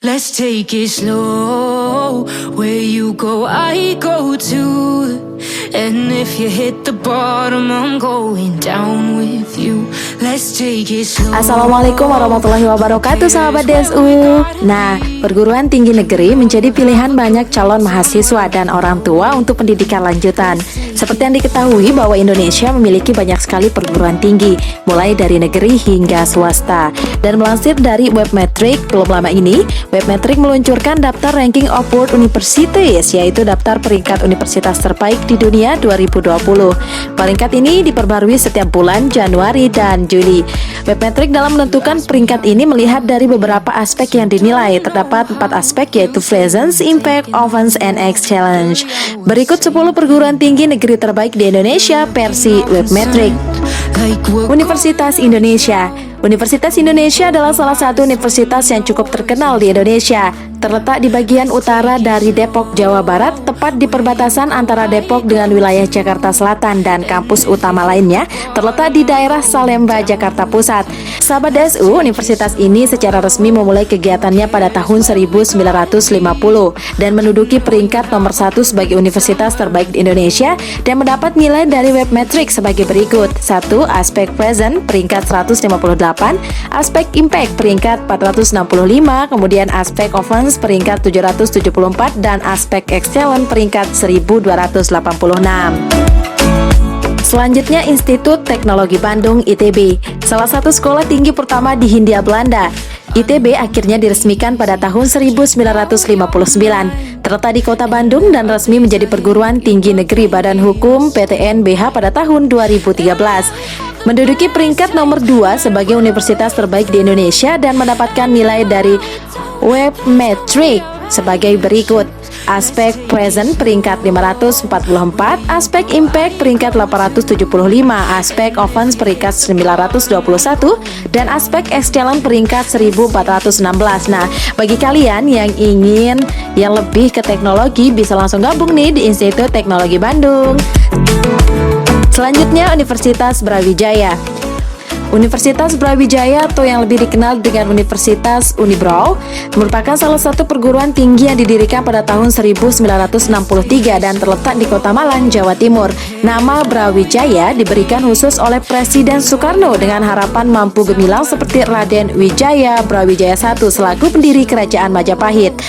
Let's take it slow. Where you go, I go too. And if you hit the bottom, I'm going down with you. Let's take it slow. Assalamualaikum warahmatullahi wabarakatuh, sahabat DSU. Nah, perguruan tinggi negeri menjadi pilihan banyak calon mahasiswa dan orang tua untuk pendidikan lanjutan. Seperti yang diketahui bahwa Indonesia memiliki banyak sekali perguruan tinggi, mulai dari negeri hingga swasta. Dan melansir dari Webmetrics, belum lama ini, Webmetrics meluncurkan daftar ranking of world universities, yaitu daftar peringkat universitas terbaik di dunia 2020. Peringkat ini diperbarui setiap bulan Januari dan Juli. Webmetrics dalam menentukan peringkat ini melihat dari beberapa aspek yang dinilai. Terdapat 4 aspek, yaitu presence, impact, offense, and excellence. Berikut 10 perguruan tinggi negeri terbaik di Indonesia versi Webmetrics. Universitas Indonesia. Universitas Indonesia adalah salah satu universitas yang cukup terkenal di Indonesia. Terletak di bagian utara dari Depok, Jawa Barat, tepat di perbatasan antara Depok dengan wilayah Jakarta Selatan, dan kampus utama lainnya terletak di daerah Salemba, Jakarta Pusat. Sahabat DSU, universitas ini secara resmi memulai kegiatannya pada tahun 1950 dan menduduki peringkat nomor 1 sebagai universitas terbaik di Indonesia dan mendapat nilai dari Webmetrics sebagai berikut. 1. Aspek present peringkat 158, aspek impact peringkat 465, kemudian aspek offense peringkat 774, dan aspek excellent peringkat 1286. Selanjutnya, Institut Teknologi Bandung (ITB), salah satu sekolah tinggi pertama di Hindia Belanda. ITB akhirnya diresmikan pada tahun 1959. Terletak di kota Bandung dan resmi menjadi perguruan tinggi negeri Badan Hukum PTN/BH pada tahun 2013. Menduduki peringkat nomor 2 sebagai universitas terbaik di Indonesia dan mendapatkan nilai dari Webmetrics sebagai berikut. Aspek present peringkat 544, aspek impact peringkat 875, aspek offense peringkat 921, dan aspek excellent peringkat 1416. Nah, bagi kalian yang ingin yang lebih ke teknologi, bisa langsung gabung nih di Institut Teknologi Bandung. Selanjutnya, Universitas Brawijaya. Universitas Brawijaya, atau yang lebih dikenal dengan Universitas Unibraw, merupakan salah satu perguruan tinggi yang didirikan pada tahun 1963 dan terletak di Kota Malang, Jawa Timur. Nama Brawijaya diberikan khusus oleh Presiden Soekarno dengan harapan mampu gemilang seperti Raden Wijaya Brawijaya I selaku pendiri Kerajaan Majapahit.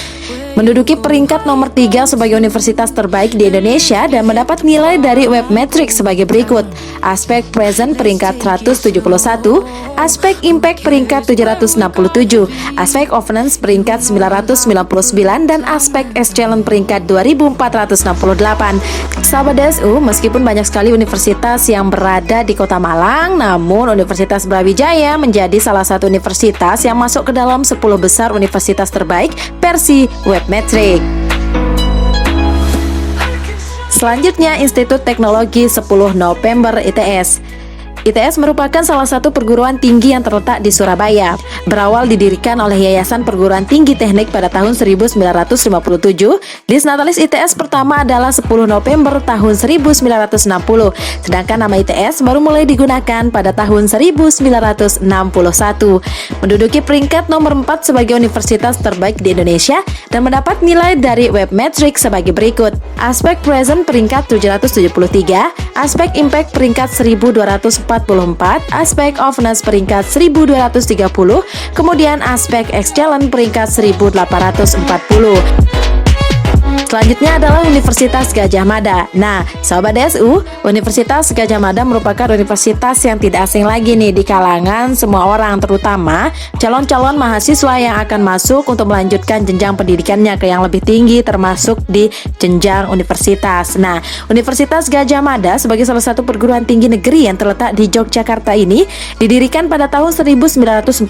Menduduki peringkat nomor 3 sebagai universitas terbaik di Indonesia dan mendapat nilai dari Webmetrics sebagai berikut. Aspek present peringkat 171, aspek impact peringkat 767, aspek offense peringkat 999, dan aspek excellent peringkat 2468. Sahabat DSU, meskipun banyak sekali universitas yang berada di Kota Malang, namun Universitas Brawijaya menjadi salah satu universitas yang masuk ke dalam 10 besar universitas terbaik versi Webmetrics. Selanjutnya, Institut Teknologi 10 November (ITS). ITS merupakan salah satu perguruan tinggi yang terletak di Surabaya. Berawal didirikan oleh Yayasan Perguruan Tinggi Teknik pada tahun 1957, Disnatalis ITS pertama adalah 10 November tahun 1960, sedangkan nama ITS baru mulai digunakan pada tahun 1961. Menduduki peringkat nomor 4 sebagai universitas terbaik di Indonesia dan mendapat nilai dari Webmetrics sebagai berikut. Aspek present peringkat 773, aspek impact peringkat 1244, aspek offense peringkat 1230, kemudian aspek excellent peringkat 1840. Selanjutnya adalah Universitas Gadjah Mada. Nah, sahabat DSU, Universitas Gadjah Mada merupakan universitas yang tidak asing lagi nih di kalangan semua orang, terutama calon-calon mahasiswa yang akan masuk untuk melanjutkan jenjang pendidikannya ke yang lebih tinggi, termasuk di jenjang universitas. Nah, Universitas Gadjah Mada sebagai salah satu perguruan tinggi negeri yang terletak di Yogyakarta ini didirikan pada tahun 1949.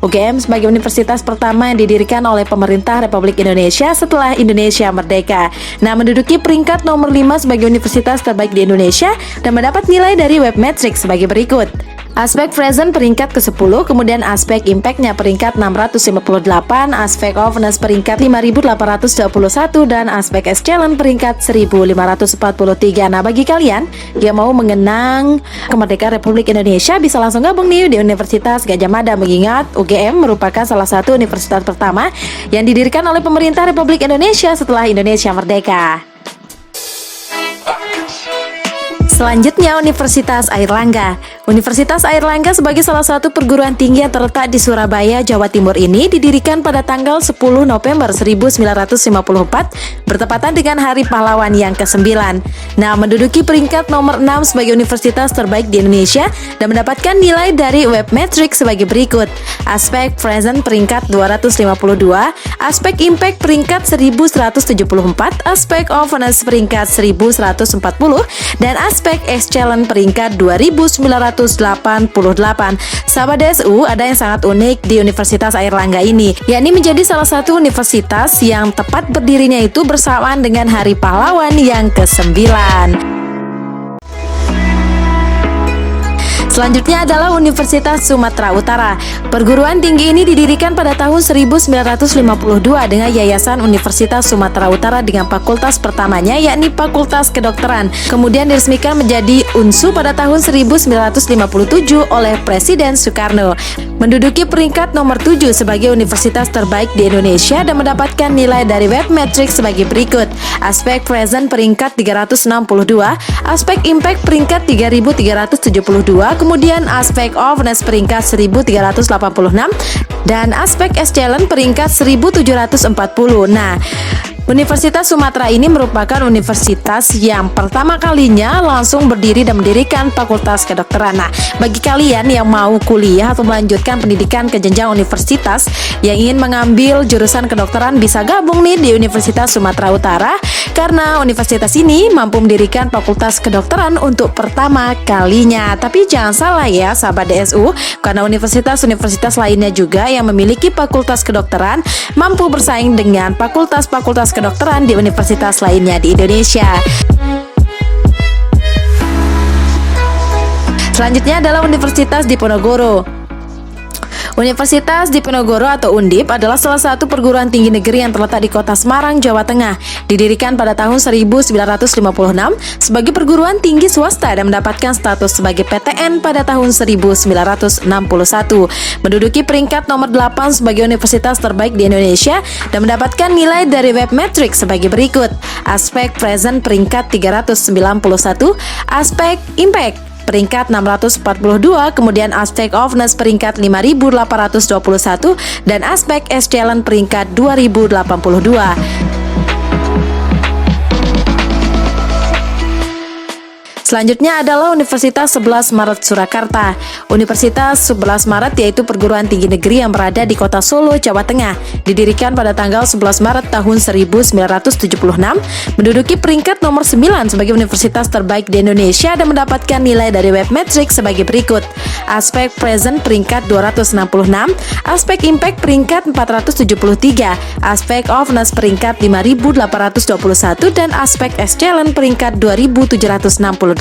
UGM sebagai universitas pertama yang didirikan oleh pemerintah Republik Indonesia setelah Indonesia merdeka. Nah, menduduki peringkat nomor 5 sebagai universitas terbaik di Indonesia dan mendapat nilai dari Webmetrics sebagai berikut. Aspek present peringkat ke-10, kemudian aspek impact-nya peringkat 658, aspek openness peringkat 5821, dan aspek excellence peringkat 1543. Nah, bagi kalian yang mau mengenang kemerdekaan Republik Indonesia bisa langsung gabung nih di Universitas Gadjah Mada, mengingat UGM merupakan salah satu universitas pertama yang didirikan oleh pemerintah Republik Indonesia setelah Indonesia merdeka. Selanjutnya, Universitas Airlangga. Universitas Airlangga sebagai salah satu perguruan tinggi yang terletak di Surabaya, Jawa Timur ini didirikan pada tanggal 10 November 1954 bertepatan dengan Hari Pahlawan yang ke-9. Nah, menduduki peringkat nomor 6 sebagai universitas terbaik di Indonesia dan mendapatkan nilai dari Webmetrics sebagai berikut. Aspek present peringkat 252, aspek impact peringkat 1174, aspek openness peringkat 1140, dan aspek excellence peringkat 2988. Sahabat DSU, ada yang sangat unik di Universitas Airlangga ini, yakni menjadi salah satu universitas yang tepat berdirinya itu bersamaan dengan Hari Pahlawan yang ke-9. Selanjutnya adalah Universitas Sumatera Utara. Perguruan tinggi ini didirikan pada tahun 1952 dengan Yayasan Universitas Sumatera Utara dengan fakultas pertamanya yakni Fakultas Kedokteran. Kemudian diresmikan menjadi UNSU pada tahun 1957 oleh Presiden Soekarno. Menduduki peringkat nomor 7 sebagai universitas terbaik di Indonesia dan mendapatkan nilai dari Webmetrics sebagai berikut. Aspek present peringkat 362, aspek impact peringkat 3372, kemudian aspek openness peringkat 1386, dan aspek excellence peringkat 1740. Nah, Universitas Sumatera ini merupakan universitas yang pertama kalinya langsung berdiri dan mendirikan Fakultas Kedokteran. Nah, bagi kalian yang mau kuliah atau melanjutkan pendidikan ke jenjang universitas yang ingin mengambil jurusan kedokteran bisa gabung nih di Universitas Sumatera Utara karena universitas ini mampu mendirikan Fakultas Kedokteran untuk pertama kalinya. Tapi jangan salah ya sahabat DSU, karena universitas-universitas lainnya juga yang memiliki Fakultas Kedokteran mampu bersaing dengan fakultas-fakultas kedokteran di universitas lainnya di Indonesia. Selanjutnya adalah Universitas Diponegoro. Universitas Diponegoro atau Undip adalah salah satu perguruan tinggi negeri yang terletak di kota Semarang, Jawa Tengah. Didirikan pada tahun 1956 sebagai perguruan tinggi swasta dan mendapatkan status sebagai PTN pada tahun 1961. Menduduki peringkat nomor 8 sebagai universitas terbaik di Indonesia dan mendapatkan nilai dari Webmetrics sebagai berikut. Aspek present peringkat 391, aspek impact peringkat 642, kemudian aspek openness peringkat 5821, dan aspek excellence peringkat 2082. Selanjutnya adalah Universitas 11 Maret Surakarta. Universitas 11 Maret yaitu perguruan tinggi negeri yang berada di kota Solo, Jawa Tengah. Didirikan pada tanggal 11 Maret tahun 1976, menduduki peringkat nomor 9 sebagai universitas terbaik di Indonesia dan mendapatkan nilai dari Webmetrics sebagai berikut. Aspek present peringkat 266, aspek impact peringkat 473, aspek openness peringkat 5821, dan aspek excellence peringkat 2768.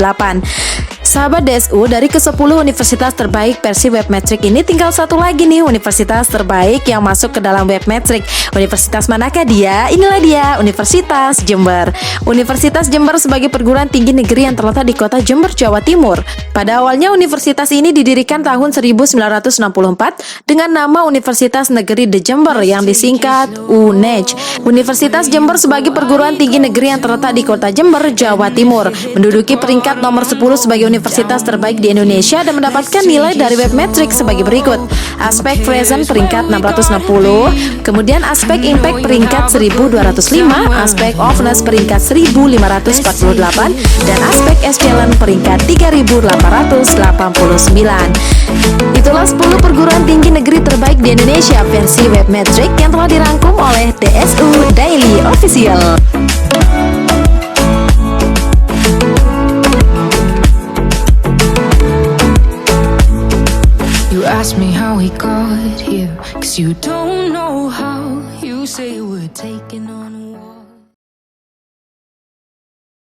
Sahabat DSU, dari ke-10 universitas terbaik versi Webmetrics ini tinggal satu lagi nih universitas terbaik yang masuk ke dalam Webmetrics. Universitas manakah dia? Inilah dia, Universitas Jember. Universitas Jember sebagai perguruan tinggi negeri yang terletak di kota Jember, Jawa Timur. Pada awalnya universitas ini didirikan tahun 1964 dengan nama Universitas Negeri De Jember yang disingkat UNEJ. Universitas Jember sebagai perguruan tinggi negeri yang terletak di kota Jember, Jawa Timur, menduduki peringkat nomor 10 sebagai universitas terbaik di Indonesia dan mendapatkan nilai dari Webmetrics sebagai berikut. Aspek present peringkat 660, kemudian aspek impact peringkat 1205, aspek openness peringkat 1548, dan aspek excellence peringkat 3889. Itulah 10 perguruan tinggi negeri terbaik di Indonesia versi Webmetrics yang telah dirangkum oleh DSU Daily Official. You ask me how we got here, 'cause you don't know how. You say we're taking on